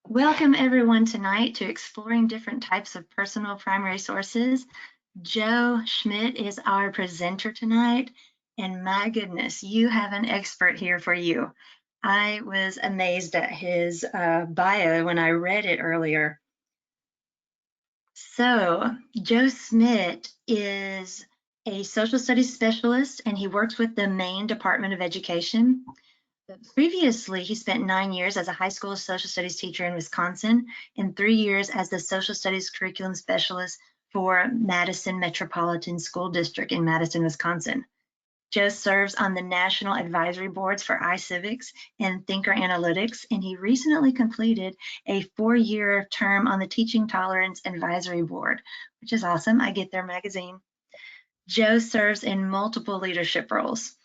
Welcome everyone tonight to exploring different types of personal primary sources. Joe Schmidt is our presenter tonight, and my goodness, you have an expert here for you. I was amazed at his bio when I read it earlier. So, Joe Schmidt is a social studies specialist, and he works with the Maine Department of Education. Previously, he spent 9 years as a high school social studies teacher in Wisconsin and 3 years as the social studies curriculum specialist for Madison Metropolitan School District in Madison, Wisconsin. Joe serves on the national advisory boards for iCivics and Thinker Analytics, and he recently completed a 4-year term on the Teaching Tolerance Advisory Board, which is awesome. I get their magazine. Joe serves in multiple leadership roles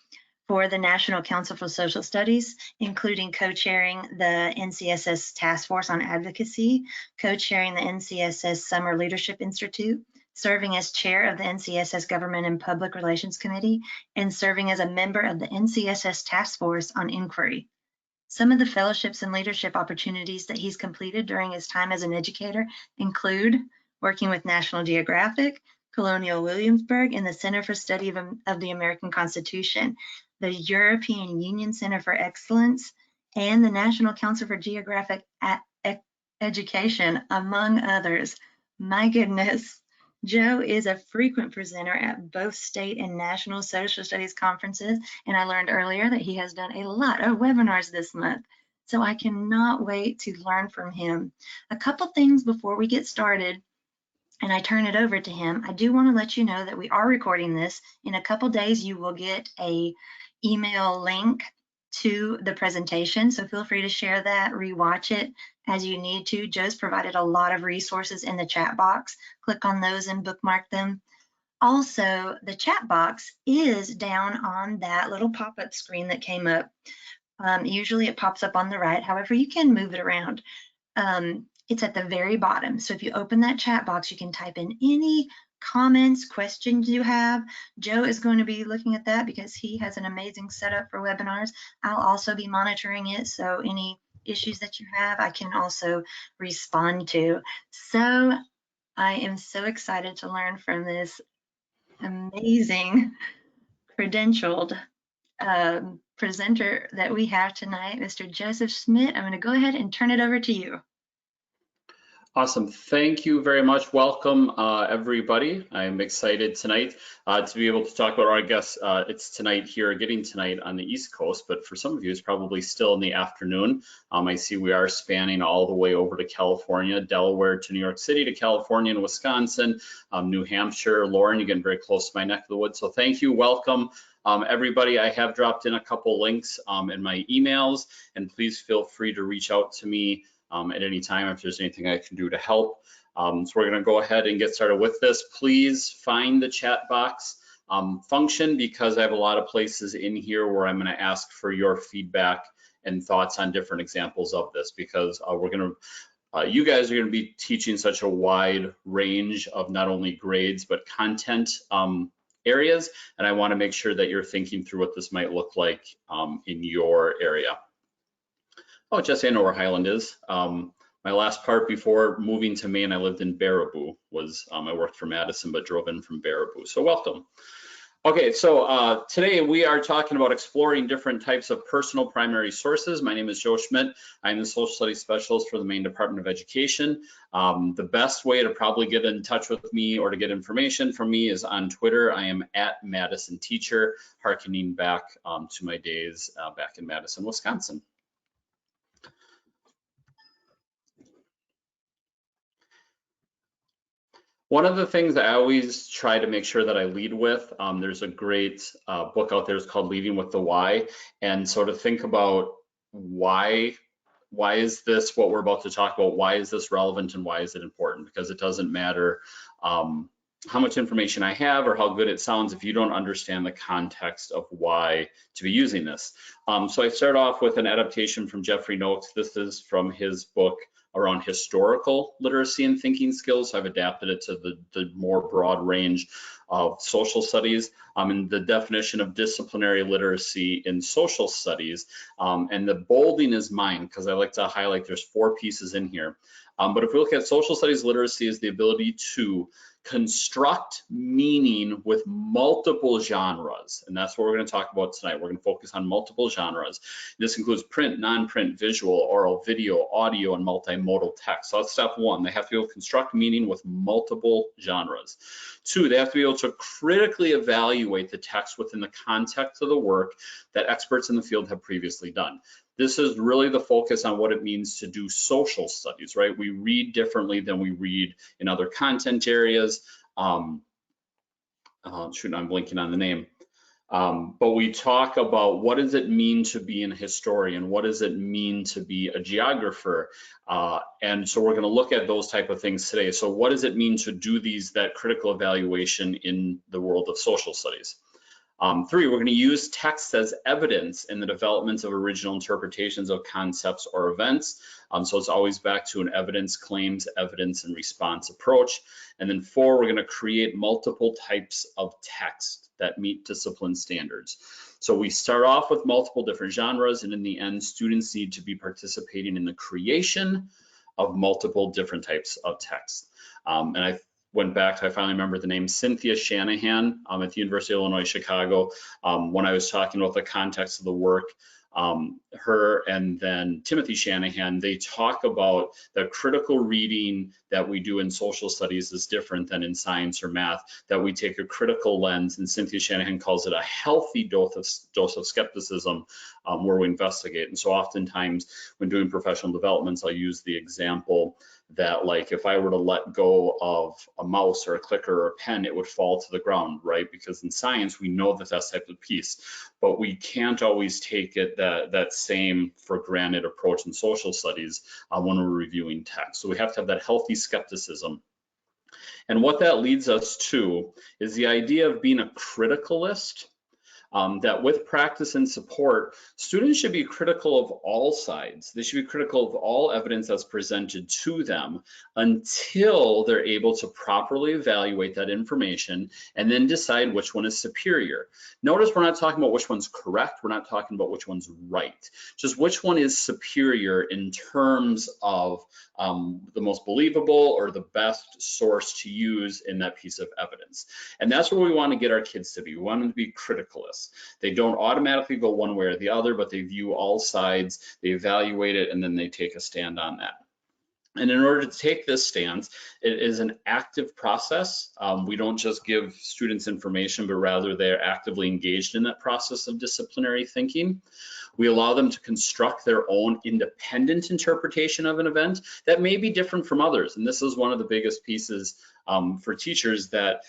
for the National Council for Social Studies, including co-chairing the NCSS Task Force on Advocacy, co-chairing the NCSS Summer Leadership Institute, serving as chair of the NCSS Government and Public Relations Committee, and serving as a member of the NCSS Task Force on Inquiry. Some of the fellowships and leadership opportunities that he's completed during his time as an educator include working with National Geographic, Colonial Williamsburg, and the Center for Study of the American Constitution, the European Union Center for Excellence, and the National Council for Geographic Education, among others. My goodness, Joe is a frequent presenter at both state and national social studies conferences, and I learned earlier that he has done a lot of webinars this month. So I cannot wait to learn from him. A couple things before we get started and I turn it over to him. I do want to let you know that we are recording this. In a couple days, you will get a email link to the presentation, so feel free to share that, rewatch it as you need to. Joe's provided a lot of resources in the chat box. Click on those and bookmark them. Also, the chat box is down on that little pop-up screen that came up. Usually it pops up on the right. However, you can move it around. It's at the very bottom. So if you open that chat box, you can type in any comments, questions you have. Joe is going to be looking at that because he has an amazing setup for webinars. I'll also be monitoring it, so any issues that you have, I can also respond to. So I am so excited to learn from this amazing credentialed presenter that we have tonight, Mr. Joseph Schmidt. I'm going to go ahead and turn it over to you. Awesome. Thank you very much. Welcome, everybody. I'm excited tonight to be able to talk about our guests. It's tonight here, getting tonight on the East Coast, but for some of you, it's probably still in the afternoon. I see we are spanning all the way over to California, Delaware to New York City to California and Wisconsin, New Hampshire. Lauren, you're getting very close to my neck of the woods. So thank you. Welcome. Everybody, I have dropped in a couple links in my emails, and please feel free to reach out to me at any time if there's anything I can do to help. So we're going to go ahead and get started with this. Please find the chat box function, because I have a lot of places in here where I'm going to ask for your feedback and thoughts on different examples of this, because you guys are going to be teaching such a wide range of not only grades but content areas, and I want to make sure that you're thinking through what this might look like in your area. Oh, Jesse, I know where Highland is. My last part before moving to Maine, I lived in Baraboo. I worked for Madison, but drove in from Baraboo. So welcome. Okay, so today we are talking about exploring different types of personal primary sources. My name is Joe Schmidt. I'm the social studies specialist for the Maine Department of Education. The best way to probably get in touch with me or to get information from me is on Twitter. I am at Madison Teacher, hearkening back to my days back in Madison, Wisconsin. One of the things I always try to make sure that I lead with, there's a great book out there, it's called Leading with the Why, and so to think about why is this what we're about to talk about, why is this relevant and why is it important? Because it doesn't matter how much information I have or how good it sounds if you don't understand the context of why to be using this. So I start off with an adaptation from Jeffrey Noakes. This is from his book around historical literacy and thinking skills. So I've adapted it to the more broad range of social studies, and the definition of disciplinary literacy in social studies. And the bolding is mine because I like to highlight there's 4 pieces in here. But if we look at social studies literacy, is the ability to construct meaning with multiple genres. And that's what we're going to talk about tonight. We're going to focus on multiple genres. This includes print, non-print, visual, oral, video, audio, and multimodal text. So that's step 1. They have to be able to construct meaning with multiple genres. 2, they have to be able to critically evaluate the text within the context of the work that experts in the field have previously done. This is really the focus on what it means to do social studies, right? We read differently than we read in other content areas. I'm blinking on the name. But we talk about what does it mean to be an historian? What does it mean to be a geographer? And so we're going to look at those type of things today. So what does it mean to do that critical evaluation in the world of social studies? 3, we're going to use text as evidence in the development of original interpretations of concepts or events. So it's always back to an evidence, claims, evidence, and response approach. And then 4, we're going to create multiple types of text that meet discipline standards. So we start off with multiple different genres, and in the end, students need to be participating in the creation of multiple different types of text. And I went back to, I finally remember the name, Cynthia Shanahan at the University of Illinois, Chicago, when I was talking about the context of the work. Her and then Timothy Shanahan, they talk about the critical reading that we do in social studies is different than in science or math, that we take a critical lens, and Cynthia Shanahan calls it a healthy dose of skepticism where we investigate. And so oftentimes when doing professional developments, I'll use the example that, like, if I were to let go of a mouse or a clicker or a pen, it would fall to the ground, right? Because in science, we know that that's type of piece, but we can't always take it that same for granted approach in social studies when we're reviewing text. So we have to have that healthy skepticism. And what that leads us to is the idea of being a criticalist. That with practice and support, students should be critical of all sides. They should be critical of all evidence that's presented to them until they're able to properly evaluate that information and then decide which one is superior. Notice we're not talking about which one's correct. We're not talking about which one's right. Just which one is superior in terms of the most believable or the best source to use in that piece of evidence. And that's what we want to get our kids to be. We want them to be criticalists. They don't automatically go one way or the other, but they view all sides, they evaluate it, and then they take a stand on that. And in order to take this stance, it is an active process. We don't just give students information, but rather they're actively engaged in that process of disciplinary thinking. We allow them to construct their own independent interpretation of an event that may be different from others. And this is one of the biggest pieces for teachers, that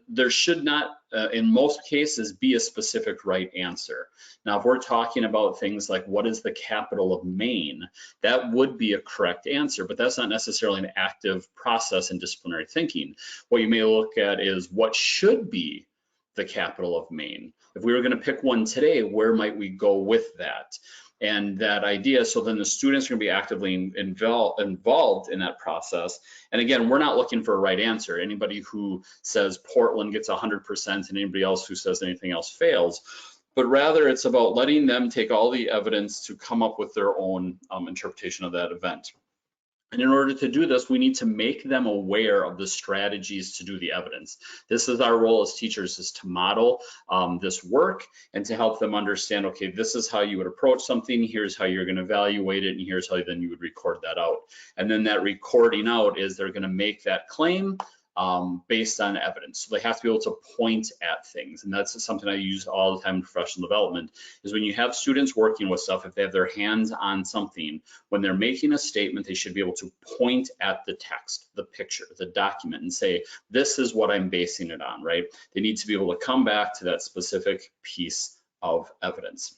there should not, in most cases, be a specific right answer. Now, if we're talking about things like what is the capital of Maine, that would be a correct answer, but that's not necessarily an active process in disciplinary thinking. What you may look at is what should be the capital of Maine. If we were going to pick one today, where might we go with that? And that idea, so then the students are going to be actively involved in that process. And again, we're not looking for a right answer. Anybody who says Portland gets 100% and anybody else who says anything else fails. But rather it's about letting them take all the evidence to come up with their own interpretation of that event. And in order to do this, we need to make them aware of the strategies to do the evidence. This is our role as teachers, is to model this work and to help them understand, okay, this is how you would approach something, here's how you're gonna evaluate it, and here's how then you would record that out. And then that recording out is they're gonna make that claim based on evidence. So they have to be able to point at things. And that's something I use all the time in professional development, is when you have students working with stuff, if they have their hands on something, when they're making a statement, they should be able to point at the text, the picture, the document, and say, this is what I'm basing it on, right? They need to be able to come back to that specific piece of evidence.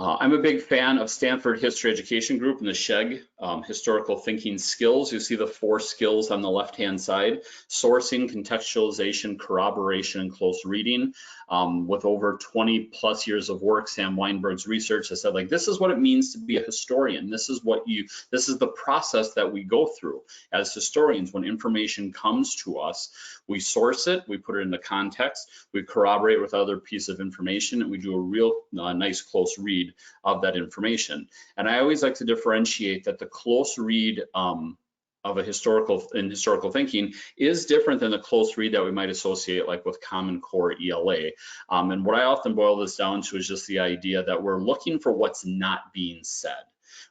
I'm a big fan of Stanford History Education Group and the SHEG, historical thinking skills. You see the 4 skills on the left-hand side: sourcing, contextualization, corroboration, and close reading. With over 20 plus years of work, Sam Weinberg's research has said, like, this is what it means to be a historian. This is the process that we go through as historians. When information comes to us, We source it, we put it into context, we corroborate with other piece of information, and we do a real nice close read of that information. And I always like to differentiate that the close read of a historical thinking is different than the close read that we might associate like with Common Core ELA. And what I often boil this down to is just the idea that we're looking for what's not being said.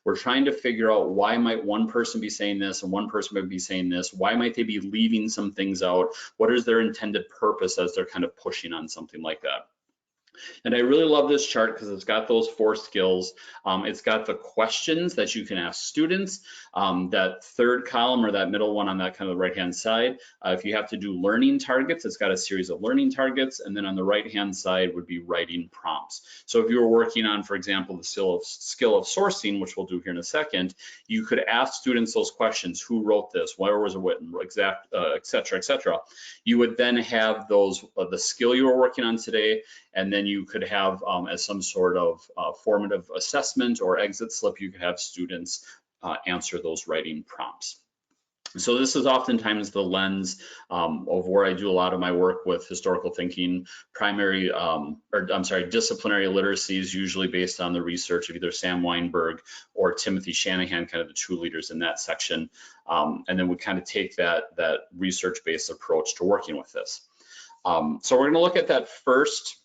We're trying to figure out why might one person be saying this and one person might be saying this. Why might they be leaving some things out? What is their intended purpose as they're kind of pushing on something like that? And I really love this chart because it's got those 4 skills. It's got the questions that you can ask students. That third column or that middle one on that kind of right-hand side, if you have to do learning targets, it's got a series of learning targets. And then on the right-hand side would be writing prompts. So if you were working on, for example, the skill of sourcing, which we'll do here in a second, you could ask students those questions. Who wrote this? Where was it written? Et cetera, et cetera. You would then have those, the skill you were working on today, and then you could have as some sort of formative assessment or exit slip, you could have students answer those writing prompts. So this is oftentimes the lens of where I do a lot of my work with historical thinking. Disciplinary literacy is usually based on the research of either Sam Weinberg or Timothy Shanahan, kind of the 2 leaders in that section. And then we kind of take that research-based approach to working with this. So we're going to look at that first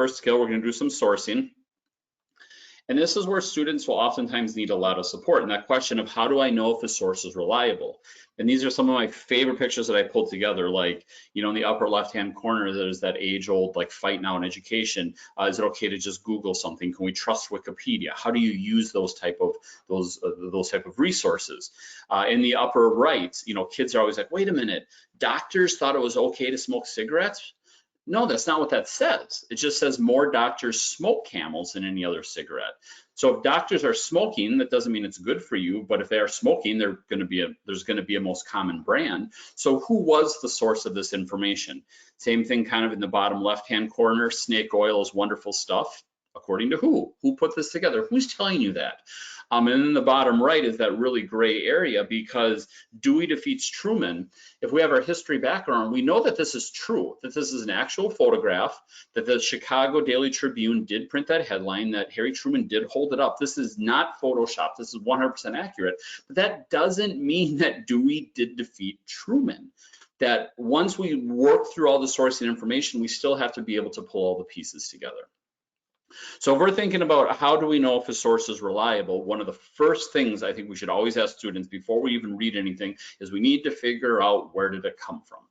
skill. We're going to do some sourcing. And this is where students will oftentimes need a lot of support. And that question of how do I know if the source is reliable? And these are some of my favorite pictures that I pulled together. Like, you know, in the upper left-hand corner, there's that age-old like fight now in education. Is it okay to just Google something? Can we trust Wikipedia? How do you use those type of resources? In the upper right, you know, kids are always like, wait a minute, doctors thought it was okay to smoke cigarettes? No, that's not what that says. It just says more doctors smoke Camels than any other cigarette. So if doctors are smoking, that doesn't mean it's good for you, but if they are smoking, there's going to be a most common brand. So who was the source of this information? Same thing kind of in the bottom left-hand corner, snake oil is wonderful stuff. According to who? Who put this together? Who's telling you that? And in the bottom right is that really gray area, because Dewey defeats Truman. If we have our history background, we know that this is true, that this is an actual photograph, that the Chicago Daily Tribune did print that headline, that Harry Truman did hold it up. This is not Photoshop. This is 100% accurate. But that doesn't mean that Dewey did defeat Truman. That once we work through all the sourcing information, we still have to be able to pull all the pieces together. So if we're thinking about how do we know if a source is reliable, one of the first things I think we should always ask students before we even read anything is we need to figure out where did it come from.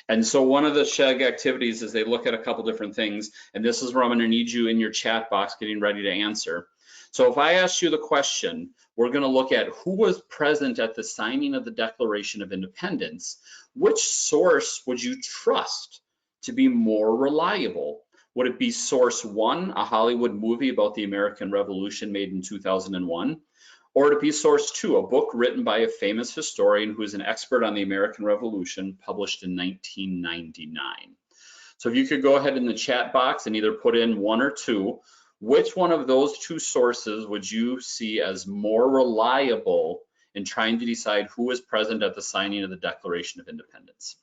And so one of the SHEG activities is they look at a couple different things, and this is where I'm going to need you in your chat box getting ready to answer. So if I ask you the question, we're going to look at who was present at the signing of the Declaration of Independence. Which source would you trust to be more reliable? Would it be source 1, a Hollywood movie about the American Revolution made in 2001? Or would it be source 2, a book written by a famous historian who is an expert on the American Revolution, published in 1999? So if you could go ahead in the chat box and either put in 1 or 2, which one of those 2 sources would you see as more reliable in trying to decide who was present at the signing of the Declaration of Independence?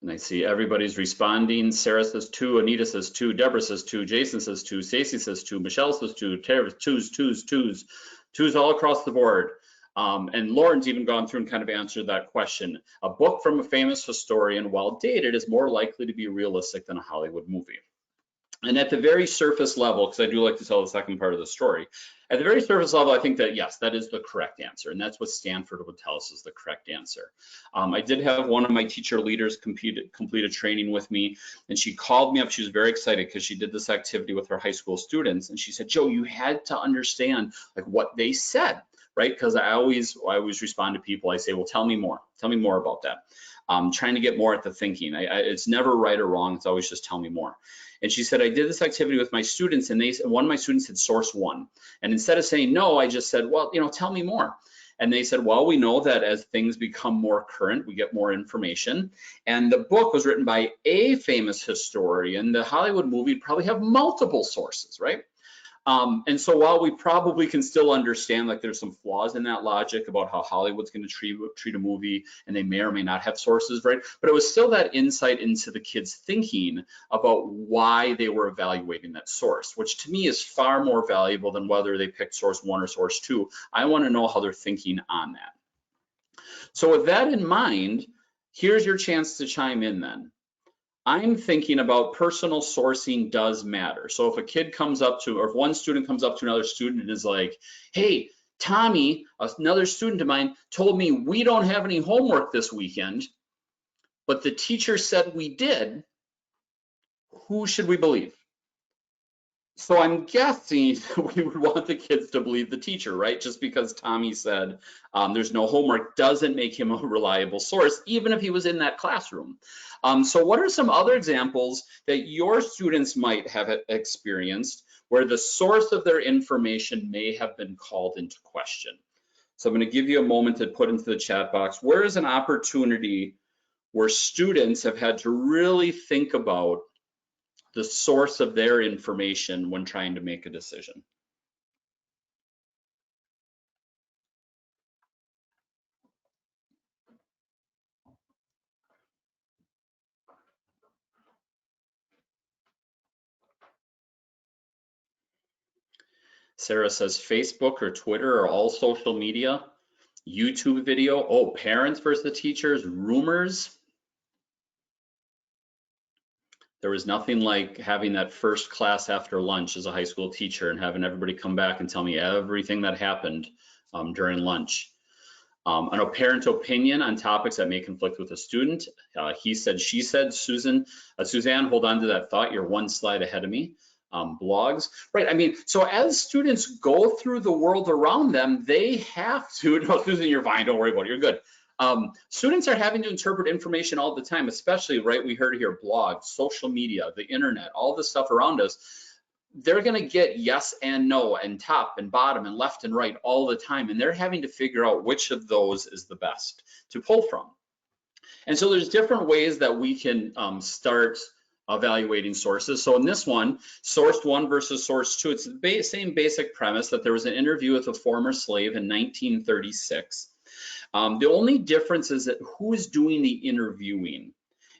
And I see everybody's responding. Sarah says 2, Anita says 2, Deborah says 2, Jason says 2, Stacy says 2, Michelle says 2, Tara, twos all across the board. And Lauren's even gone through and kind of answered that question. A book from a famous historian, while dated, is more likely to be realistic than a Hollywood movie. And at the very surface level, because I do like to tell the second part of the story, at the very surface level, I think that yes, that is the correct answer. And that's what Stanford would tell us is the correct answer. I did have one of my teacher leaders complete a training with me, and she called me up. She was very excited because she did this activity with her high school students. And she said, Joe, you had to understand like what they said, right? Because I always respond to people. I say, well, tell me more about that. Trying to get more at the thinking. It's never right or wrong. It's always just tell me more. And she said, I did this activity with my students, and one of my students had source 1. And instead of saying no, I just said, well, you know, tell me more. And they said, well, we know that as things become more current, we get more information. And the book was written by a famous historian. The Hollywood movie would probably have multiple sources, right? And so while we probably can still understand like there's some flaws in that logic about how Hollywood's going to treat a movie, and they may or may not have sources, right? But it was still that insight into the kids' thinking about why they were evaluating that source, which to me is far more valuable than whether they picked source 1 or source 2. I want to know how they're thinking on that. So with that in mind, here's your chance to chime in then. I'm thinking about personal sourcing does matter. So if a kid comes up to, or if one student comes up to another student and is like, hey, Tommy, another student of mine, told me we don't have any homework this weekend, but the teacher said we did, who should we believe? So I'm guessing we would want the kids to believe the teacher, right? Just because Tommy said there's no homework doesn't make him a reliable source, even if he was in that classroom. So what are some other examples that your students might have experienced where the source of their information may have been called into question? So I'm going to give you a moment to put into the chat box, where is an opportunity where students have had to really think about the source of their information when trying to make a decision? Sarah says Facebook or Twitter or all social media, YouTube video, oh, parents versus the teachers, rumors. There was nothing like having that first class after lunch as a high school teacher and having everybody come back and tell me everything that happened during lunch. An parent opinion on topics that may conflict with a student. He said, she said. Suzanne, hold on to that thought. You're one slide ahead of me. Blogs, right? I mean, so as students go through the world around them, they have to, no, Susan, you're fine, don't worry about it, you're good. Students are having to interpret information all the time, especially, right, we heard here, blogs, social media, the internet, all the stuff around us. They're gonna get yes and no and top and bottom and left and right all the time, and they're having to figure out which of those is the best to pull from. And so there's different ways that we can start evaluating sources. So in this one, source 1 versus source 2, it's the same basic premise that there was an interview with a former slave in 1936. The only difference is that who's doing the interviewing.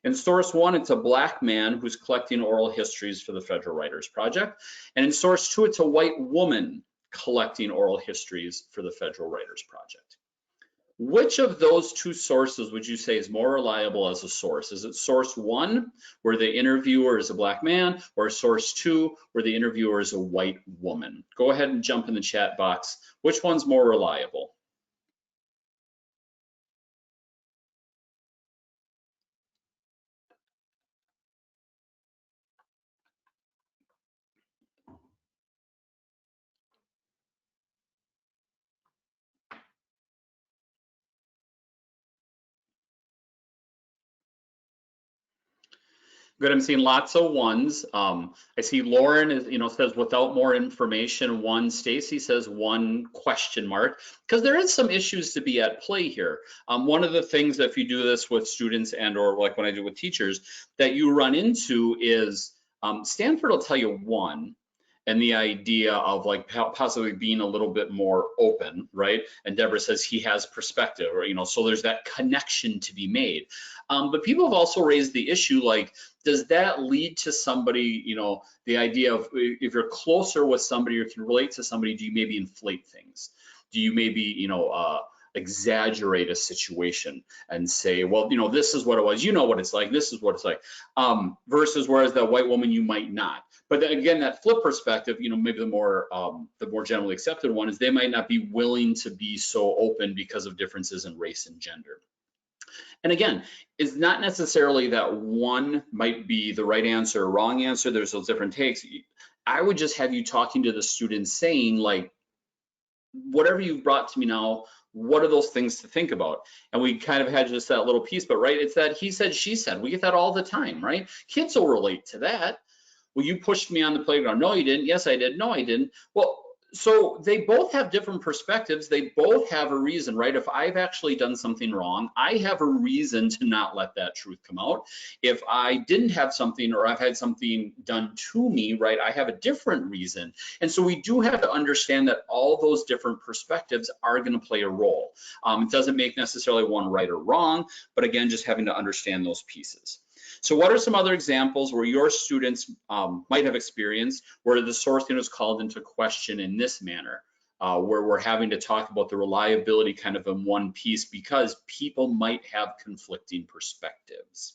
In source 1, it's a black man who's collecting oral histories for the Federal Writers Project. And in source 2, it's a white woman collecting oral histories for the Federal Writers Project. Which of those two sources would you say is more reliable as a source? Is it source 1, where the interviewer is a black man, or source 2, where the interviewer is a white woman? Go ahead and jump in the chat box. Which one's more reliable? Good, I'm seeing lots of ones. I see Lauren is, says without more information, 1. Stacy says 1 question mark, because there is some issues to be at play here. One of the things that if you do this with students and or like when I do with teachers, that you run into is Stanford will tell you 1, and the idea of like possibly being a little bit more open, right? And Deborah says he has perspective, or so there's that connection to be made. But people have also raised the issue, like, does that lead to somebody, the idea of if you're closer with somebody or can relate to somebody, do you maybe inflate things? Do you maybe, exaggerate a situation and say, well, this is what it was, what it's like, this is what it's like, versus whereas that white woman, you might not. But then again, that flip perspective, maybe the more generally accepted one is they might not be willing to be so open because of differences in race and gender. And again, it's not necessarily that one might be the right answer or wrong answer. There's those different takes. I would just have you talking to the students saying, like, whatever you've brought to me now, what are those things to think about? And we kind of had just that little piece, but right, it's that he said, she said. We get that all the time, right? Kids will relate to that. Well, you pushed me on the playground. No, you didn't. Yes, I did. No, I didn't. Well, So they both have different perspectives. They both have a reason, right? If I've actually done something wrong, I have a reason to not let that truth come out. If I didn't have something, or I've had something done to me, right, I have a different reason. And so we do have to understand that all those different perspectives are going to play a role. It doesn't make necessarily one right or wrong, but again, just having to understand those pieces. So what are some other examples where your students might have experienced where the sourcing is called into question in this manner, where we're having to talk about the reliability kind of in one piece because people might have conflicting perspectives?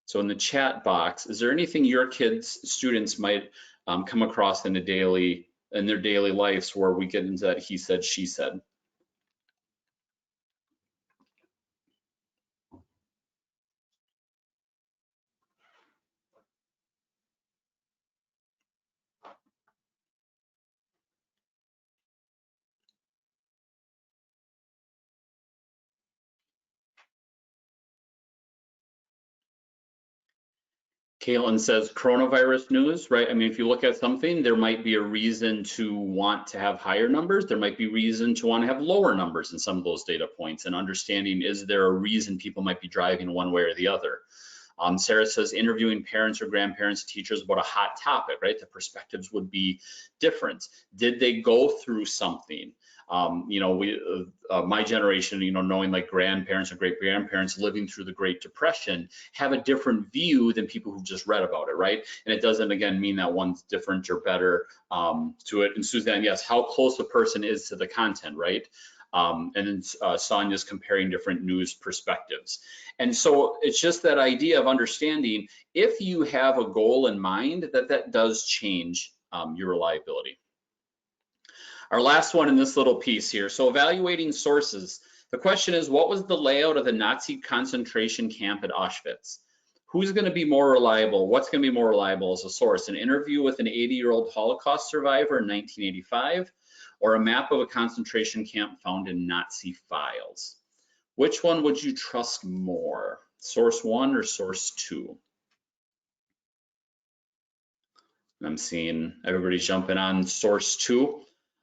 So in the chat box, is there anything your students might come across in their daily lives where we get into that he said, she said? Caitlin says coronavirus news, right? I mean, if you look at something, there might be a reason to want to have higher numbers. There might be reason to want to have lower numbers in some of those data points, and understanding, is there a reason people might be driving one way or the other? Sarah says interviewing parents or grandparents, teachers about a hot topic, right? The perspectives would be different. Did they go through something? My generation, knowing like grandparents or great grandparents living through the Great Depression, have a different view than people who've just read about it, right? And it doesn't, again, mean that one's different or better to it. And Suzanne, yes, how close a person is to the content, right? And then Sonia's comparing different news perspectives. And so it's just that idea of understanding, if you have a goal in mind, that does change your reliability. Our last one in this little piece here. So evaluating sources. The question is, what was the layout of the Nazi concentration camp at Auschwitz? Who's going to be more reliable? What's going to be more reliable as a source? An interview with an 80-year-old Holocaust survivor in 1985, or a map of a concentration camp found in Nazi files? Which one would you trust more? Source 1 or source 2? I'm seeing everybody jumping on source 2.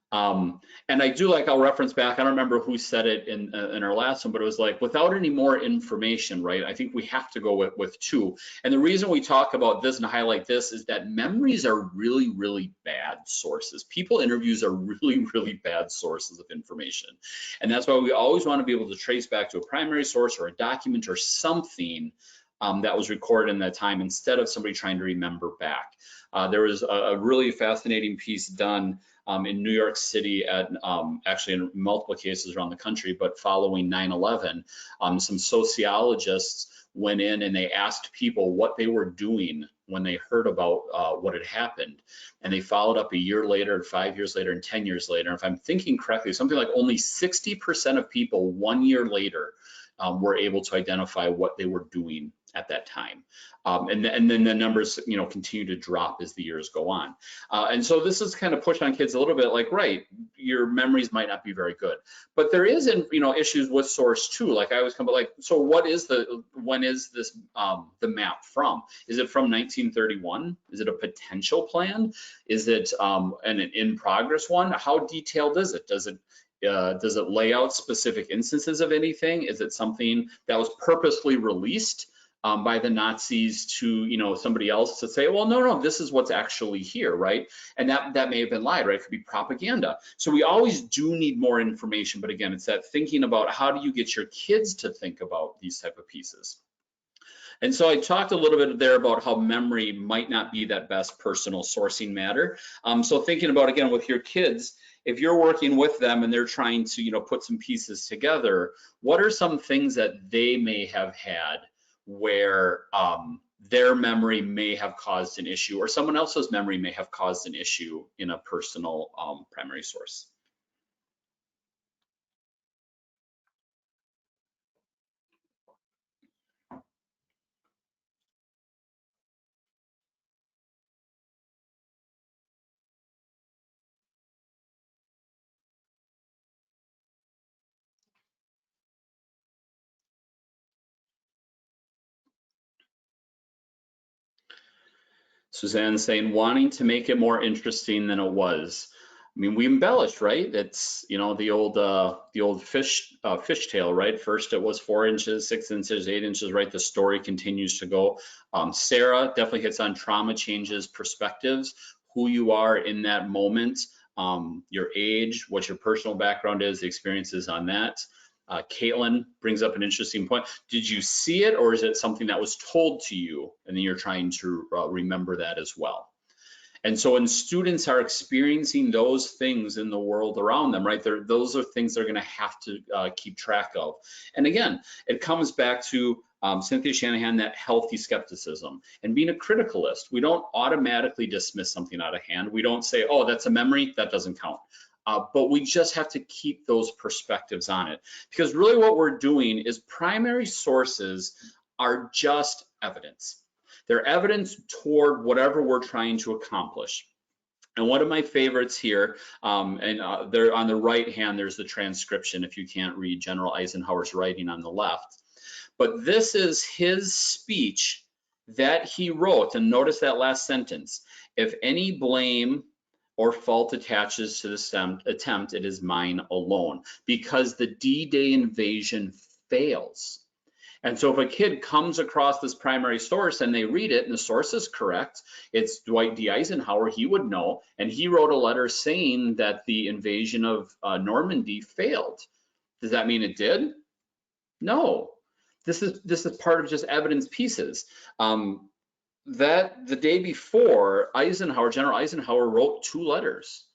And I do I'll reference back, I don't remember who said it in our last one, but it was like, without any more information, right? I think we have to go with 2. And the reason we talk about this and highlight this is that memories are really, really bad sources. People interviews are really, really bad sources of information. And that's why we always want to be able to trace back to a primary source or a document or something that was recorded in that time, instead of somebody trying to remember back. There was a really fascinating piece done in New York City, at actually in multiple cases around the country, but following 9/11, some sociologists went in and they asked people what they were doing when they heard about what had happened. And they followed up a year later, 5 years later, and 10 years later. And if I'm thinking correctly, something like only 60% of people 1 year later were able to identify what they were doing at that time. And then the numbers, continue to drop as the years go on. And so this is kind of pushed on kids a little bit, like, right, your memories might not be very good, but there is, issues with source 2. Like I always come, like, so when is this, the map from? Is it from 1931? Is it a potential plan? Is it an in progress one? How detailed is it? Does it lay out specific instances of anything? Is it something that was purposely released by the Nazis to, somebody else to say, well, no, this is what's actually here, right? And that may have been lied, right? It could be propaganda. So we always do need more information. But again, it's that thinking about, how do you get your kids to think about these type of pieces? And so I talked a little bit there about how memory might not be that best personal sourcing matter. So thinking about, again, with your kids, if you're working with them and they're trying to, put some pieces together, what are some things that they may have had where their memory may have caused an issue, or someone else's memory may have caused an issue in a personal primary source? Suzanne saying, wanting to make it more interesting than it was. mean, we embellish, right? It's, you know, the old fish tale, right? First it was 4 inches, 6 inches, 8 inches, right? The story continues to go. Sarah definitely hits on trauma changes perspectives, who you are in that moment, your age, what your personal background is, the experiences on that. Caitlin brings up an interesting point. Did you see it, or is it something that was told to you and then you're trying to remember that as well? And so when students are experiencing those things in the world around them, right, those are things they're going to have to keep track of. And again, it comes back to Cynthia Shanahan, that healthy skepticism and being a criticalist. We don't automatically dismiss something out of hand. We don't say, oh, that's a memory, that doesn't count. But we just have to keep those perspectives on it, because really what we're doing is primary sources are just evidence. They're evidence toward whatever we're trying to accomplish. And one of my favorites here, there on the right hand, there's the transcription if you can't read General Eisenhower's writing on the left. But this is his speech that he wrote, and notice that last sentence. If any blame or fault attaches to the attempt, it is mine alone, because the D-Day invasion fails. And so if a kid comes across this primary source and they read it and the source is correct, it's Dwight D. Eisenhower, he would know, and he wrote a letter saying that the invasion of Normandy failed. Does that mean it did? No. This is part of just evidence pieces. That the day before, General Eisenhower wrote 2 letters.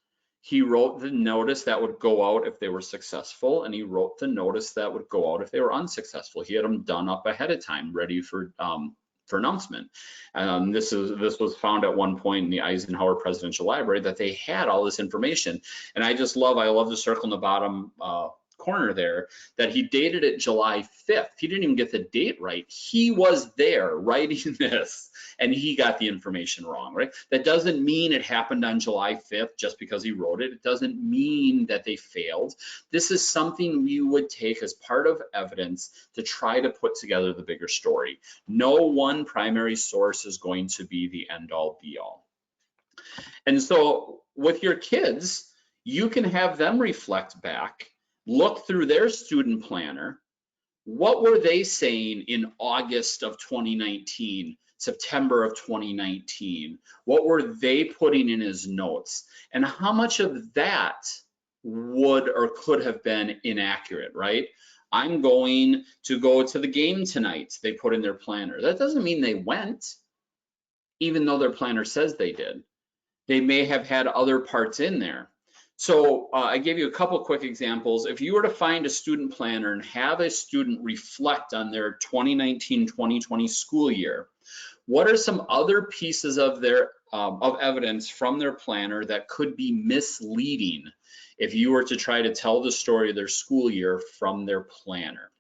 He wrote the notice that would go out if they were successful, and he wrote the notice that would go out if they were unsuccessful. He had them done up ahead of time, ready for announcement. This was found at one point in the Eisenhower Presidential Library, that they had all this information. And I love the circle in the bottom corner there, that he dated it July 5th. He didn't even get the date right. He was there writing this, and he got the information wrong, right? That doesn't mean it happened on July 5th just because he wrote it. It doesn't mean that they failed. This is something we would take as part of evidence to try to put together the bigger story. No one primary source is going to be the end-all be-all. And so with your kids, you can have them reflect back, look through their student planner. What were they saying in August of 2019, September of 2019? What were they putting in his notes? And how much of that would or could have been inaccurate, right? I'm going to go to the game tonight, they put in their planner. That doesn't mean they went, even though their planner says they did. They may have had other parts in there. So I gave you a couple quick examples. If you were to find a student planner and have a student reflect on their 2019-2020 school year, what are some other pieces of their of evidence from their planner that could be misleading if you were to try to tell the story of their school year from their planner?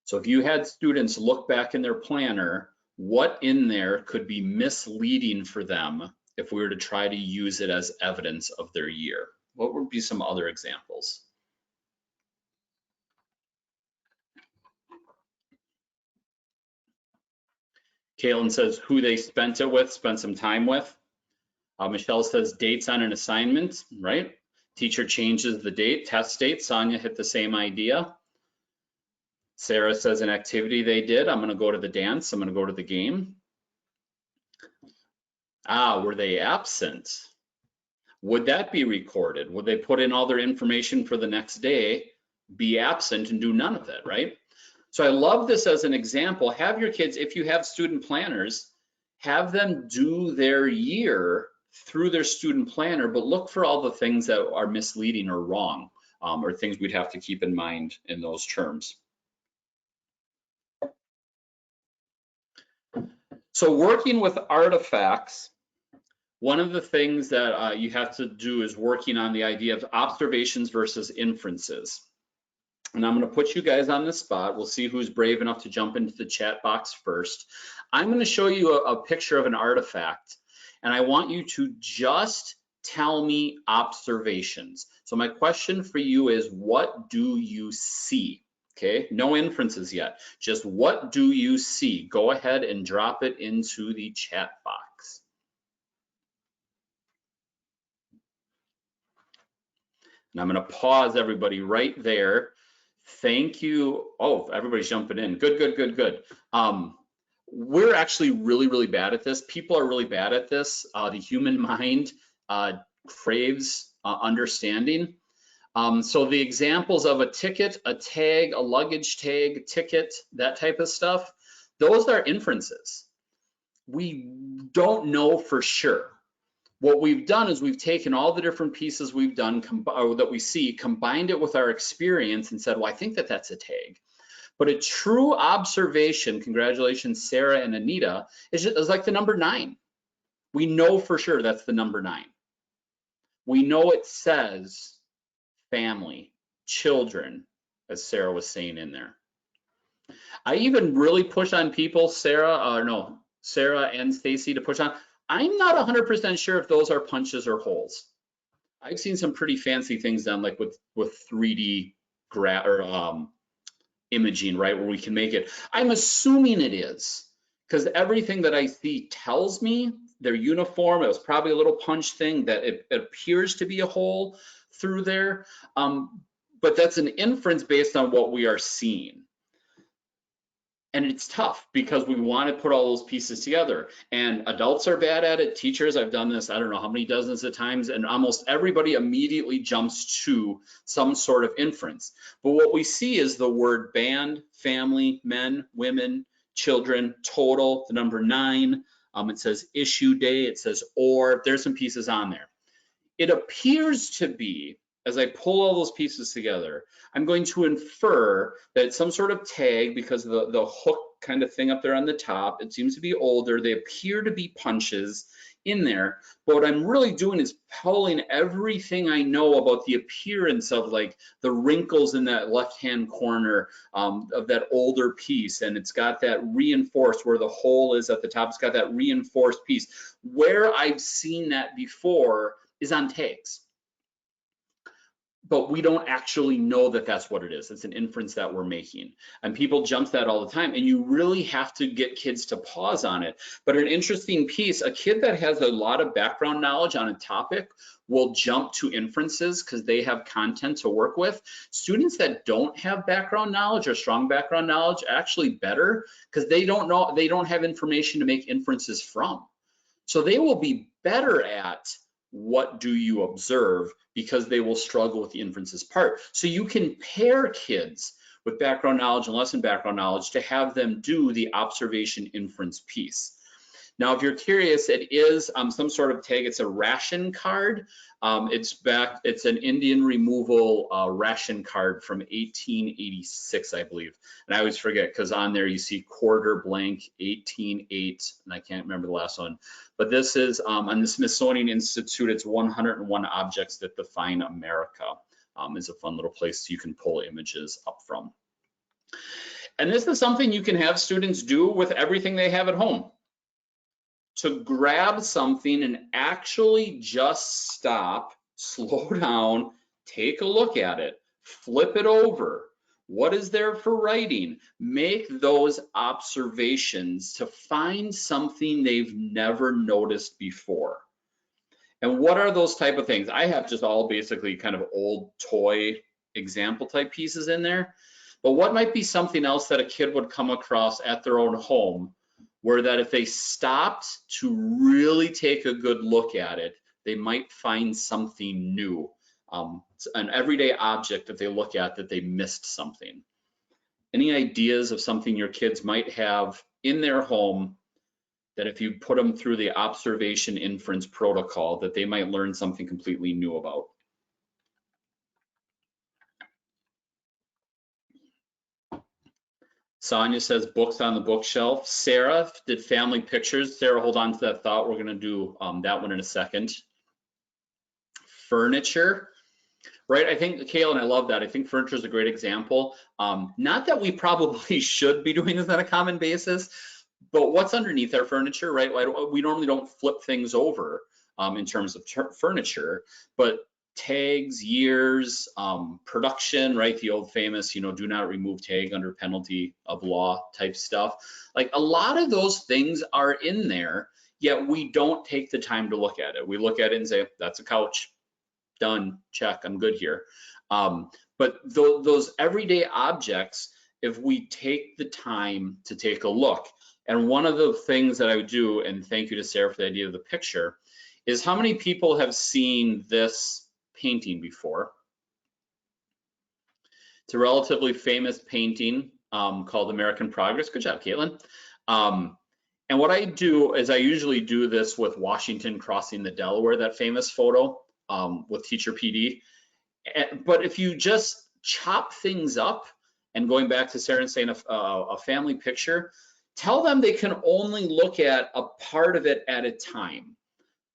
So if you had students look back in their planner, what in there could be misleading for them if we were to try to use it as evidence of their year? What would be some other examples? Caitlin says who they spent it with, spent some time with. Michelle says dates on an assignment, right? Teacher changes the date, test date. Sonia hit the same idea. Sarah says an activity they did. I'm gonna go to the dance, I'm gonna go to the game. Were they absent? Would that be recorded? Would they put in all their information for the next day, be absent and do none of it, right? So I love this as an example. Have your kids, if you have student planners, have them do their year through their student planner, but look for all the things that are misleading or wrong, or things we'd have to keep in mind in those terms. So working with artifacts, one of the things that you have to do is working on the idea of observations versus inferences. And I'm going to put you guys on the spot. We'll see who's brave enough to jump into the chat box first. I'm going to show you a picture of an artifact, and I want you to just tell me observations. So my question for you is, what do you see? Okay, no inferences yet. Just what do you see? Go ahead and drop it into the chat box. And I'm going to pause everybody right there. Thank you. Oh, everybody's jumping in. Good, good, good, good. We're actually really, really bad at this. People are really bad at this. The human mind craves understanding. So the examples of a ticket, a tag, a luggage tag, ticket, that type of stuff, those are inferences. We don't know for sure. What we've done is we've taken all the different pieces we've done or that we see, combined it with our experience and said, well, I think that that's a tag. But a true observation, congratulations, Sarah and Anita, is like the number 9. We know for sure that's the number 9. We know it says family, children, as Sarah was saying in there. I even really push on people, Sarah and Stacy, to push on. I'm not 100% sure if those are punches or holes. I've seen some pretty fancy things done, like with 3D imaging, right, where we can make it. I'm assuming it is, because everything that I see tells me they're uniform. It was probably a little punch thing that it appears to be a hole through there, but that's an inference based on what we are seeing. And it's tough because we want to put all those pieces together. And adults are bad at it. Teachers, I've done this, I don't know how many dozens of times, and almost everybody immediately jumps to some sort of inference. But what we see is the word band, family, men, women, children, total, the number 9. It says issue day, it says or, there's some pieces on there. It appears to be, as I pull all those pieces together, I'm going to infer that it's some sort of tag because of the hook kind of thing up there on the top. It seems to be older. They appear to be punches in there. But what I'm really doing is pulling everything I know about the appearance of like the wrinkles in that left-hand corner of that older piece. And it's got that reinforced where the hole is at the top. It's got that reinforced piece. Where I've seen that before is on tags. But we don't actually know that that's what it is. It's an inference that we're making. And people jump that all the time. And you really have to get kids to pause on it. But an interesting piece, a kid that has a lot of background knowledge on a topic will jump to inferences because they have content to work with. Students that don't have background knowledge or strong background knowledge are actually better because they don't have information to make inferences from. So they will be better at what do you observe because they will struggle with the inferences part. So you can pair kids with background knowledge and lesson background knowledge to have them do the observation inference piece. Now, if you're curious, it is some sort of tag. It's a ration card. It's an Indian removal ration card from 1886, I believe. And I always forget because on there you see quarter blank 18.8, and I can't remember the last one. But this is on the Smithsonian Institute. It's 101 objects that define America. Is a fun little place you can pull images up from. And this is something you can have students do with everything they have at home. To grab something and actually just stop, slow down, take a look at it, flip it over. What is there for writing? Make those observations to find something they've never noticed before. And what are those type of things? I have just all basically kind of old toy example type pieces in there. But what might be something else that a kid would come across at their own home where that if they stopped to really take a good look at it, they might find something new, an everyday object that they look at that they missed something. Any ideas of something your kids might have in their home that if you put them through the observation inference protocol, that they might learn something completely new about? Sonia says books on the bookshelf. Sarah did family pictures. Sarah, hold on to that thought. We're going to do that one in a second. Furniture, right? I think, Kaylin, I love that. I think furniture is a great example. Not that we probably should be doing this on a common basis, but what's underneath our furniture, right? We normally don't flip things over in terms of furniture, but tags, years, production, right? The old famous, do not remove tag under penalty of law type stuff. Like a lot of those things are in there, yet we don't take the time to look at it. We look at it and say, that's a couch. done, check, I'm good here. But those everyday objects, if we take the time to take a look, and one of the things that I would do, and thank you to Sarah for the idea of the picture, is how many people have seen this painting before? It's a relatively famous painting called American Progress. Good job, Caitlin. And what I do is I usually do this with Washington crossing the Delaware, that famous photo with teacher PD. But if you just chop things up, and going back to Sarah and saying a family picture, tell them they can only look at a part of it at a time.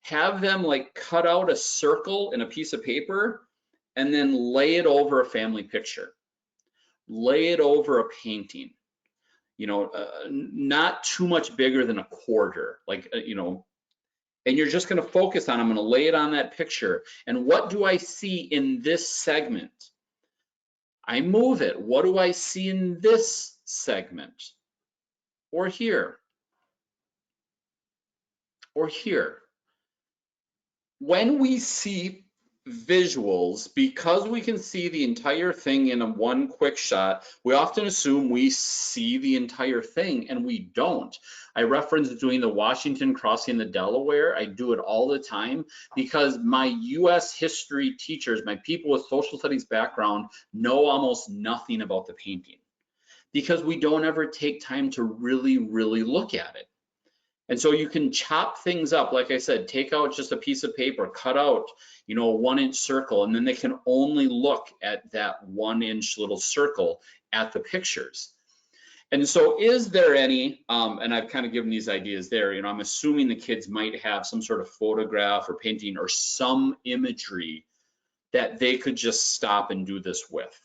Have them like cut out a circle in a piece of paper and then lay it over a family picture. Lay it over a painting. You know, not too much bigger than a quarter, like, you know, and you're just going to focus on, I'm going to lay it on that picture. And what do I see in this segment? I move it. What do I see in this segment? Or here? Or here? When we see visuals, because we can see the entire thing in a one quick shot, we often assume we see the entire thing, and we don't. I reference doing the Washington crossing the Delaware. I do it all the time because my US history teachers, my people with social studies background, know almost nothing about the painting because we don't ever take time to really look at it. And so you can chop things up, like I said, take out just a piece of paper, cut out, you know, a 1-inch circle, and then they can only look at that 1-inch little circle at the pictures. And so is there any, and I've kind of given these ideas there, you know, I'm assuming the kids might have some sort of photograph or painting or some imagery that they could just stop and do this with.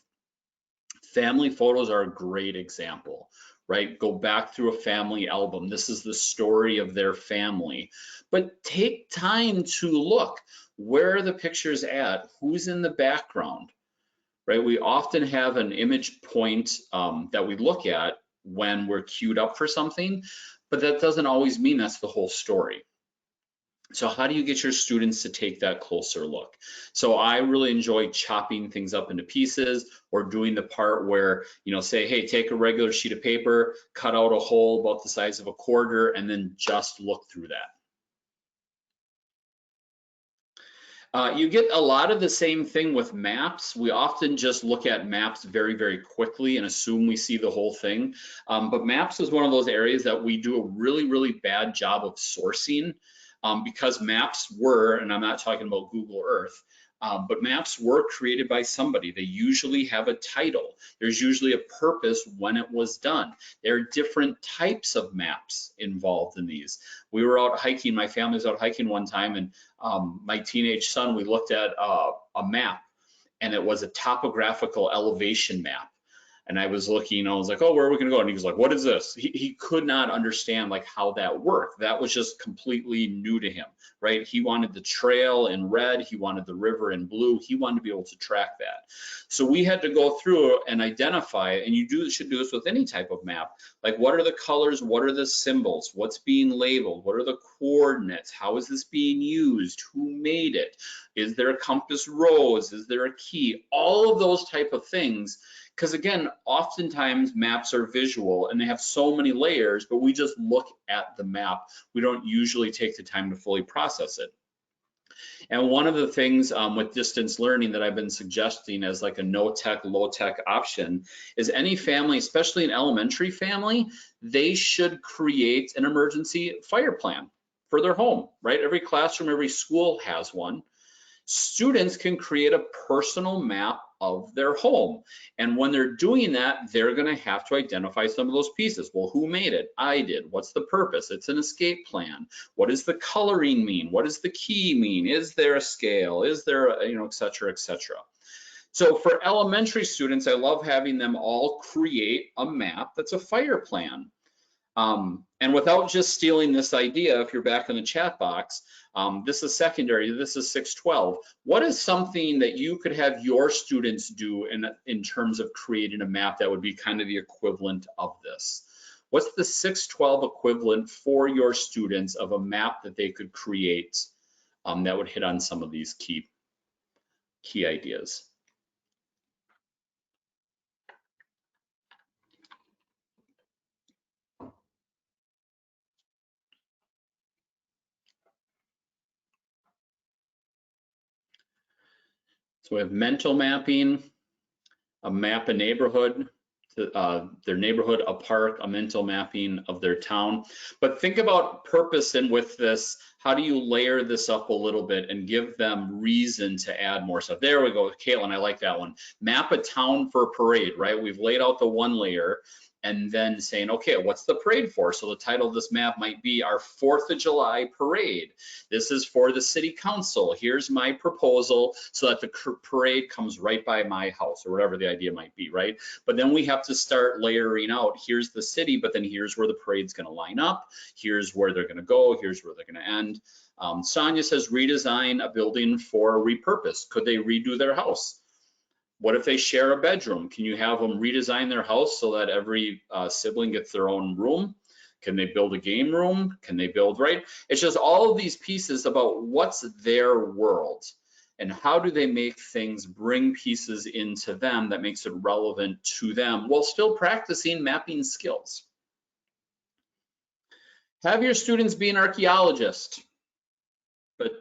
Family photos are a great example. Right? Go back through a family album. This is the story of their family. But take time to look. Where are the pictures at? Who's in the background? Right? We often have an image point that we look at when we're queued up for something, but that doesn't always mean that's the whole story. So how do you get your students to take that closer look? So I really enjoy chopping things up into pieces or doing the part where, you know, say, hey, take a regular sheet of paper, cut out a hole about the size of a quarter, and then just look through that. You get a lot of the same thing with maps. We often just look at maps very quickly and assume we see the whole thing. But maps is one of those areas that we do a really bad job of sourcing. Because maps were, and I'm not talking about Google Earth, but maps were created by somebody. They usually have a title. There's usually a purpose when it was done. There are different types of maps involved in these. We were out hiking, my family was out hiking one time, and my teenage son, we looked at a map, and it was a topographical elevation map. And I was looking, I was like, oh, where are we gonna go? And he was like, what is this? He could not understand like how that worked. That was just completely new to him, right? He wanted the trail in red, he wanted the river in blue, he wanted to be able to track that. So we had to go through and identify it, and you should do this with any type of map. Like, what are the colors, what are the symbols, what's being labeled, what are the coordinates, how is this being used, who made it, is there a compass rose, is there a key, all of those type of things. Because again, oftentimes maps are visual and they have so many layers, but we just look at the map. We don't usually take the time to fully process it. And one of the things with distance learning that I've been suggesting as like a no-tech, low-tech option is any family, especially an elementary family, they should create an emergency fire plan for their home, right? Every classroom, every school has one. Students can create a personal map of their home. And when they're doing that, they're going to have to identify some of those pieces. Well, who made it? I did. What's the purpose? It's an escape plan. What does the coloring mean? What does the key mean? Is there a scale? Is there a, you know, et cetera, et cetera. So for elementary students, I love having them all create a map that's a fire plan. And without just stealing this idea, if you're back in the chat box, this is secondary, this is 612. What is something that you could have your students do in terms of creating a map that would be kind of the equivalent of this? What's the 612 equivalent for your students of a map that they could create that would hit on some of these key key ideas. So we have mental mapping, a map a neighborhood, their neighborhood, a park, a mental mapping of their town. But think about purpose, and with this, how do you layer this up a little bit and give them reason to add more stuff? There we go, Caitlin, I like that one. Map a town for a parade, right? We've laid out the one layer, and then saying, okay, what's the parade for? So the title of this map might be our 4th of July parade. This is for the city council. Here's my proposal so that the parade comes right by my house, or whatever the idea might be, right? But then we have to start layering out, here's the city, but then here's where the parade's gonna line up, here's where they're gonna go, here's where they're gonna end. Sonia says, redesign a building for repurpose. Could they redo their house? What if they share a bedroom? Can you have them redesign their house so that every sibling gets their own room? Can they build a game room? Can they build, right? It's just all of these pieces about what's their world and how do they make things bring pieces into them that makes it relevant to them while still practicing mapping skills. Have your students be an archaeologist, but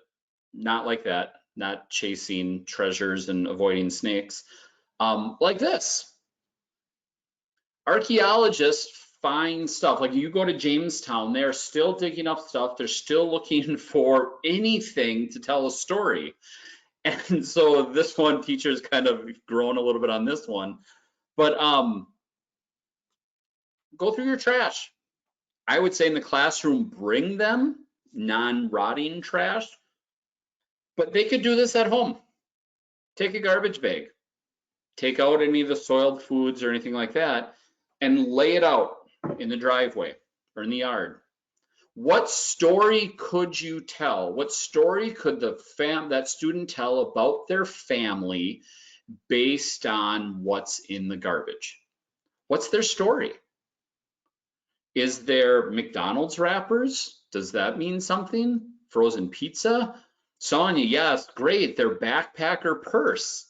not like that. Not chasing treasures and avoiding snakes. Like this. Archaeologists find stuff. Like you go to Jamestown, they're still digging up stuff. They're still looking for anything to tell a story. And so this one, teachers kind of grown a little bit on this one. But go through your trash. I would say in the classroom, bring them non-rotting trash. But they could do this at home. Take a garbage bag, take out any of the soiled foods or anything like that, and lay it out in the driveway or in the yard. What story could you tell? What story could that student tell about their family based on what's in the garbage? What's their story? Is there McDonald's wrappers? Does that mean something? Frozen pizza? Sonia, yes, great, their backpack or purse.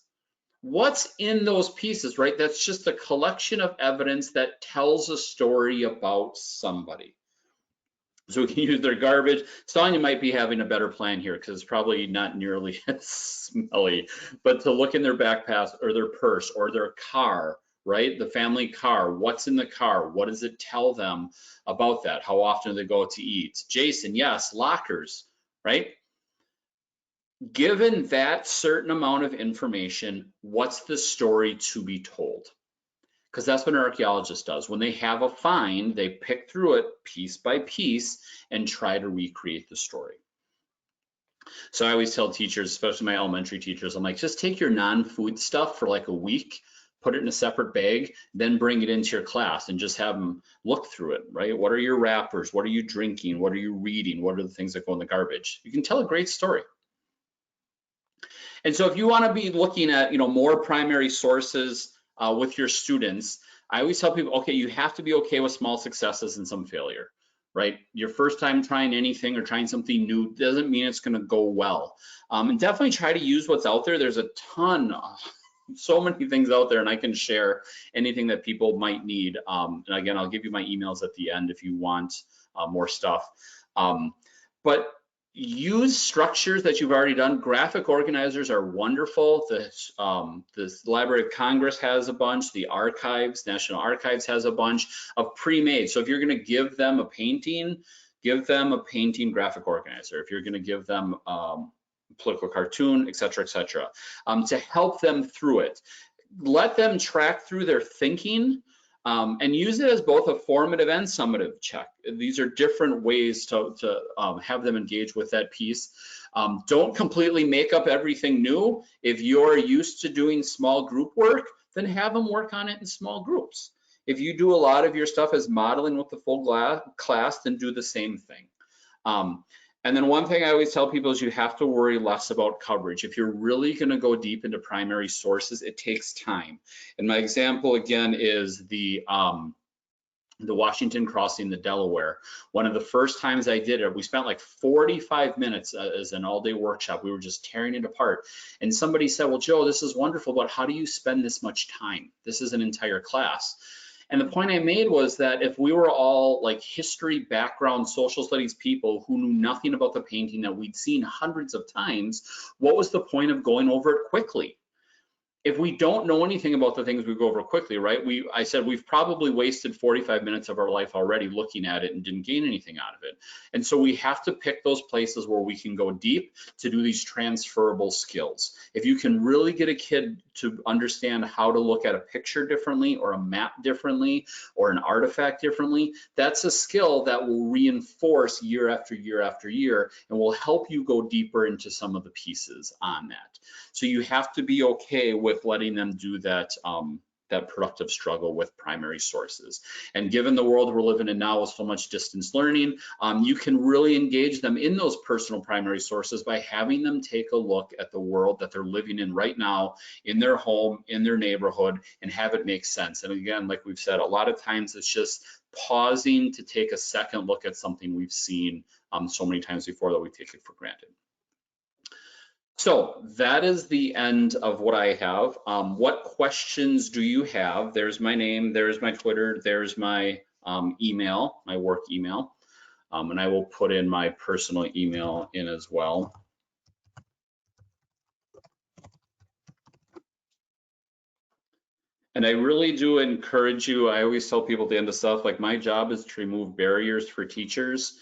What's in those pieces, right? That's just a collection of evidence that tells a story about somebody. So we can use their garbage. Sonia might be having a better plan here because it's probably not nearly as smelly, but to look in their backpack or their purse or their car, right? The family car, what's in the car? What does it tell them about that? How often do they go to eat? Jason, yes, lockers, right? Given that certain amount of information, what's the story to be told? Because that's what an archaeologist does. When they have a find, they pick through it piece by piece and try to recreate the story. So I always tell teachers, especially my elementary teachers, I'm like, just take your non-food stuff for like a week, put it in a separate bag, then bring it into your class and just have them look through it, right? What are your wrappers? What are you drinking? What are you reading? What are the things that go in the garbage? You can tell a great story. And so if you want to be looking at, more primary sources with your students, I always tell people, okay, you have to be okay with small successes and some failure, right? Your first time trying anything or trying something new doesn't mean it's going to go well. And definitely try to use what's out there. There's a ton, so many things out there, and I can share anything that people might need. And again, I'll give you my emails at the end if you want more stuff. But use structures that you've already done. Graphic organizers are wonderful. The Library of Congress has a bunch. The Archives, National Archives has a bunch of pre-made. So if you're going to give them a painting graphic organizer. If you're going to give them political cartoon, et cetera, to help them through it. Let them track through their thinking. And use it as both a formative and summative check. These are different ways to have them engage with that piece. Don't completely make up everything new. If you're used to doing small group work, then have them work on it in small groups. If you do a lot of your stuff as modeling with the full class, then do the same thing. And then one thing I always tell people is you have to worry less about coverage. If you're really going to go deep into primary sources, it takes time. And my example again is the the Washington crossing, the Delaware. One of the first times I did it, we spent like 45 minutes as an all-day workshop. We were just tearing it apart. And somebody said, well, Joe, this is wonderful, but how do you spend this much time? This is an entire class. And the point I made was that if we were all like history background, social studies people who knew nothing about the painting that we'd seen hundreds of times, what was the point of going over it quickly? If we don't know anything about the things we go over quickly, right? I said we've probably wasted 45 minutes of our life already looking at it and didn't gain anything out of it. And so we have to pick those places where we can go deep to do these transferable skills. If you can really get a kid to understand how to look at a picture differently or a map differently or an artifact differently, that's a skill that will reinforce year after year after year and will help you go deeper into some of the pieces on that. So you have to be okay with letting them do that, that productive struggle with primary sources. And given the world we're living in now with so much distance learning, you can really engage them in those personal primary sources by having them take a look at the world that they're living in right now, in their home, in their neighborhood, and have it make sense. And again, like we've said, a lot of times it's just pausing to take a second look at something we've seen so many times before that we take it for granted. So that is the end of what I have. What questions do you have? There's my name, there's my Twitter, there's my email, my work email, and I will put in my personal email in as well. And I really do encourage you, I always tell people at the end of stuff, like my job is to remove barriers for teachers.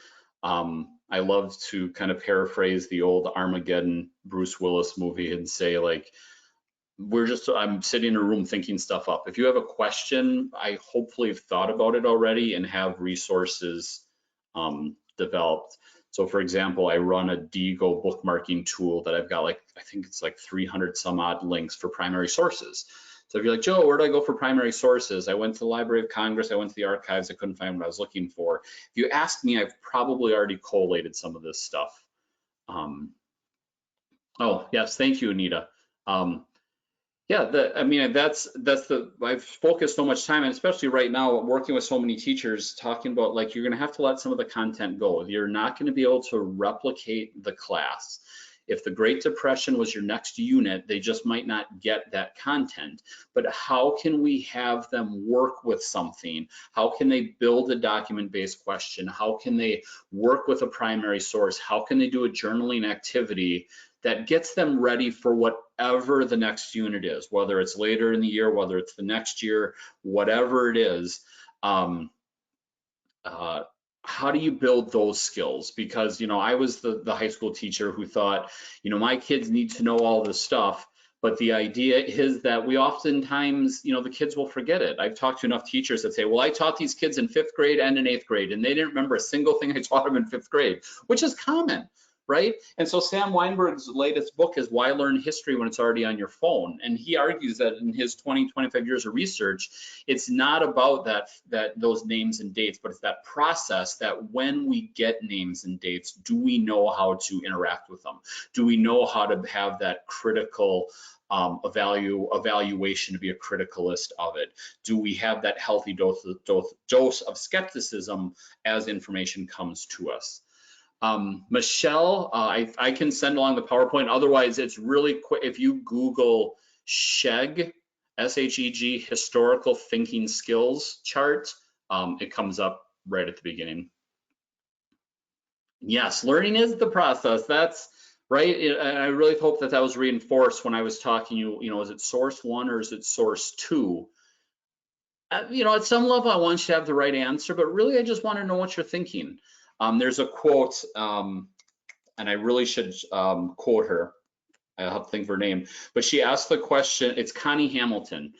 I love to kind of paraphrase the old Armageddon Bruce Willis movie and say like, I'm sitting in a room thinking stuff up. If you have a question, I hopefully have thought about it already and have resources developed. So for example, I run a Diigo bookmarking tool that I've got like, I think it's like 300 some odd links for primary sources. So if you're like, Joe, where do I go for primary sources? I went to the Library of Congress, I went to the archives, I couldn't find what I was looking for. If you ask me, I've probably already collated some of this stuff. Oh, yes, thank you, Anita. Yeah, I mean, I've focused so much time, and especially right now, working with so many teachers, talking about like, you're gonna have to let some of the content go. You're not gonna be able to replicate the class. If the Great Depression was your next unit, they just might not get that content. But how can we have them work with something? How can they build a document-based question? How can they work with a primary source? How can they do a journaling activity that gets them ready for whatever the next unit is, whether it's later in the year, whether it's the next year, whatever it is. How do you build those skills? Because, you know, I was the high school teacher who thought, you know, my kids need to know all this stuff. But the idea is that we oftentimes, you know, the kids will forget it. I've talked to enough teachers that say, well, I taught these kids in 5th grade and in 8th grade, and they didn't remember a single thing I taught them in 5th grade, which is common, right? And so Sam Weinberg's latest book is Why Learn History When It's Already on Your Phone? And he argues that in his 25 years of research, it's not about those names and dates, but it's that process that when we get names and dates, do we know how to interact with them? Do we know how to have that critical evaluation to be a criticalist of it? Do we have that healthy dose of skepticism as information comes to us? Michelle, I can send along the PowerPoint. Otherwise, it's really quick. If you Google SHEG, S-H-E-G, Historical Thinking Skills chart, it comes up right at the beginning. Yes, learning is the process. That's right. And I really hope that was reinforced when I was talking. You know, is it source 1 or is it source 2? You know, at some level, I want you to have the right answer, but really, I just want to know what you're thinking. There's a quote, and I really should quote her. I have to think of her name, but she asked the question, it's Connie Hamilton.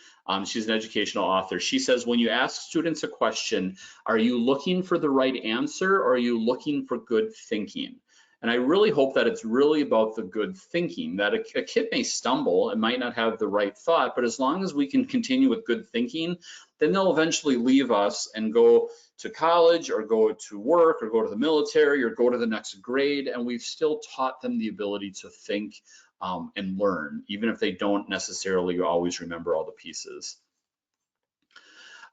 She's an educational author. She says, when you ask students a question, are you looking for the right answer or are you looking for good thinking? And I really hope that it's really about the good thinking, that a kid may stumble and might not have the right thought, but as long as we can continue with good thinking, then they'll eventually leave us and go to college or go to work or go to the military or go to the next grade, and we've still taught them the ability to think and learn, even if they don't necessarily always remember all the pieces.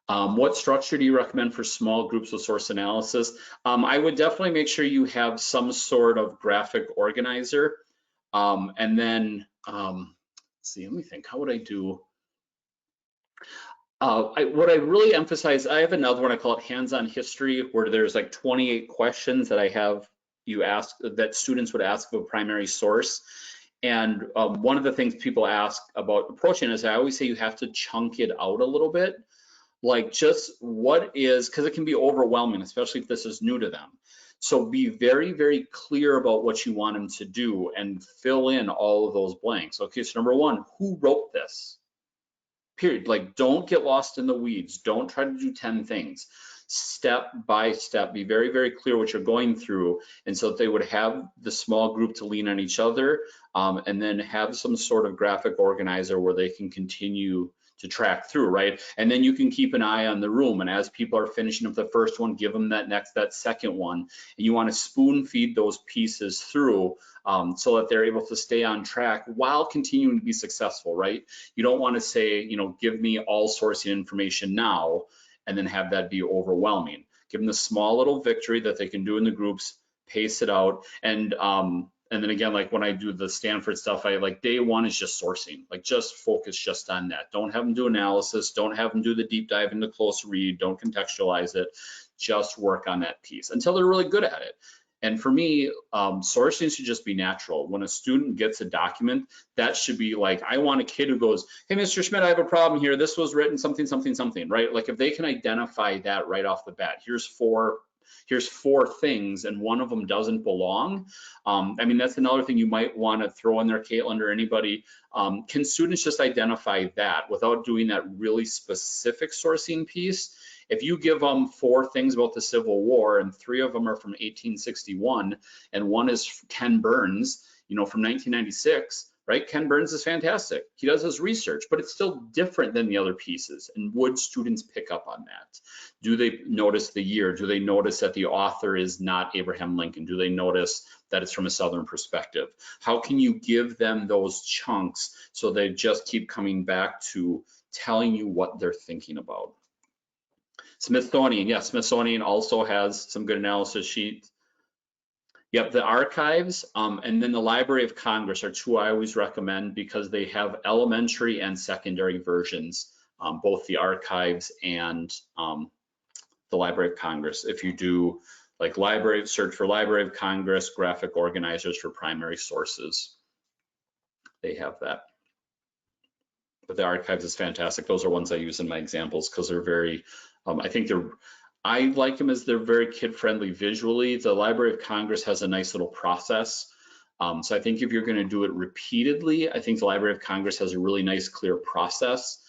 What structure do you recommend for small groups with source analysis? I would definitely make sure you have some sort of graphic organizer. And then, let's see, let me think, how would I do? What I really emphasize, I have another one, I call it hands-on history, where there's like 28 questions that I have you ask, that students would ask of a primary source. And one of the things people ask about approaching is I always say you have to chunk it out a little bit. Like just what is, because it can be overwhelming, especially if this is new to them. So be very, very clear about what you want them to do and fill in all of those blanks. Okay, so number one, who wrote this? Period. Like, don't get lost in the weeds. Don't try to do 10 things. Step by step, be very, very clear what you're going through. And so that they would have the small group to lean on each other, and then have some sort of graphic organizer where they can continue to track through, right? And then you can keep an eye on the room. And as people are finishing up the first one, give them that second one. And you want to spoon feed those pieces through, so that they're able to stay on track while continuing to be successful, right? You don't want to say, you know, give me all sourcing information now, and then have that be overwhelming. Give them the small little victory that they can do in the groups, pace it out. And then again, like when I do the Stanford stuff, I like day one is just sourcing, like just focus just on that. Don't have them do analysis, don't have them do the deep dive into close read, don't contextualize it, just work on that piece until they're really good at it. And for me, sourcing should just be natural. When a student gets a document, that should be like, I want a kid who goes, hey, Mr. Schmidt, I have a problem here. This was written something, something, something, right? Like if they can identify that right off the bat, here's four things and one of them doesn't belong. I mean, that's another thing you might want to throw in there, Caitlin or anybody. Can students just identify that without doing that really specific sourcing piece? If you give them 4 things about the Civil War and 3 of them are from 1861 and one is Ken Burns, you know, from 1996, right? Ken Burns is fantastic. He does his research, but it's still different than the other pieces. And would students pick up on that? Do they notice the year? Do they notice that the author is not Abraham Lincoln? Do they notice that it's from a Southern perspective? How can you give them those chunks so they just keep coming back to telling you what they're thinking about? Smithsonian, yes, Smithsonian also has some good analysis sheets. Yep, the archives, and then the Library of Congress are 2 I always recommend because they have elementary and secondary versions, both the archives and the Library of Congress. If you do like search for Library of Congress, graphic organizers for primary sources, they have that. But the archives is fantastic. Those are ones I use in my examples because they're very, I like them as they're very kid-friendly visually. The Library of Congress has a nice little process. So I think if you're going to do it repeatedly, I think the Library of Congress has a really nice, clear process.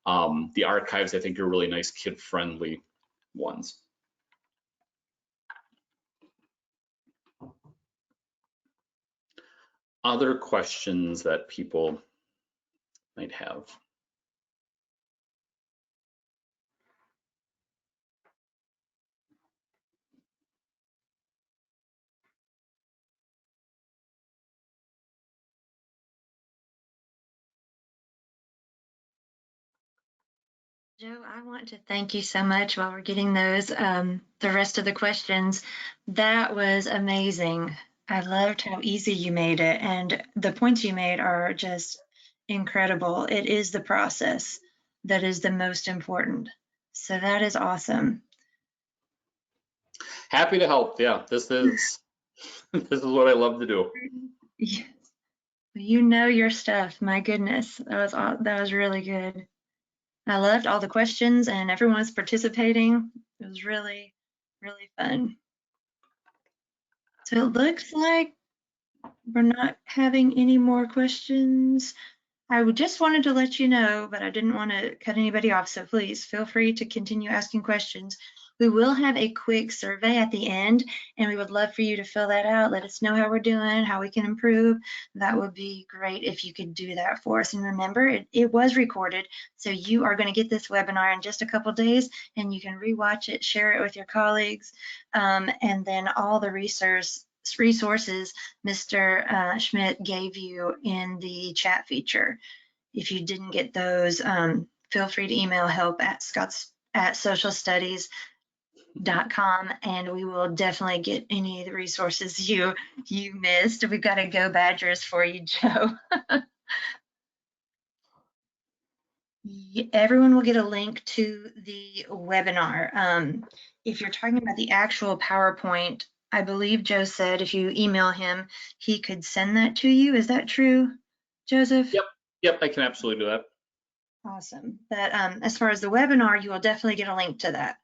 The archives, I think, are really nice, kid-friendly ones. Other questions that people might have? Joe, I want to thank you so much while we're getting those, the rest of the questions. That was amazing. I loved how easy you made it, and the points you made are just incredible. It is the process that is the most important. So that is awesome. Happy to help. Yeah, this is this is what I love to do. Yes. You know your stuff. My goodness, that was really good. I loved all the questions and everyone's participating. It was really, really fun. So it looks like we're not having any more questions. I just wanted to let you know, but I didn't want to cut anybody off, so please feel free to continue asking questions. We will have a quick survey at the end, and we would love for you to fill that out. Let us know how we're doing, how we can improve. That would be great if you could do that for us. And remember, it was recorded, so you are going to get this webinar in just a couple days, and you can rewatch it, share it with your colleagues, and then all the resources Mr. Schmidt gave you in the chat feature. If you didn't get those, feel free to email help@scotts at socialstudies.com, and we will definitely get any of the resources you missed. We've got to go Badgers for you, Joe. Everyone will get a link to the webinar. If you're talking about the actual PowerPoint, I believe Joe said if you email him, he could send that to you. Is that true, Joseph? Yep, I can absolutely do that. Awesome. But as far as the webinar, you will definitely get a link to that.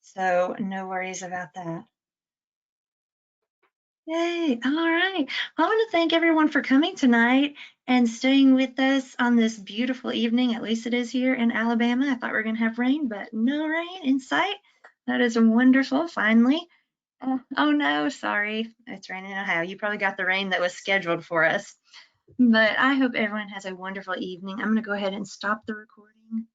So no worries about that. Yay. All right. Well, I want to thank everyone for coming tonight and staying with us on this beautiful evening. At least it is here in Alabama. I thought we were going to have rain, but no rain in sight. That is wonderful, finally. Oh no, sorry. It's raining in Ohio. You probably got the rain that was scheduled for us. But I hope everyone has a wonderful evening. I'm going to go ahead and stop the recording.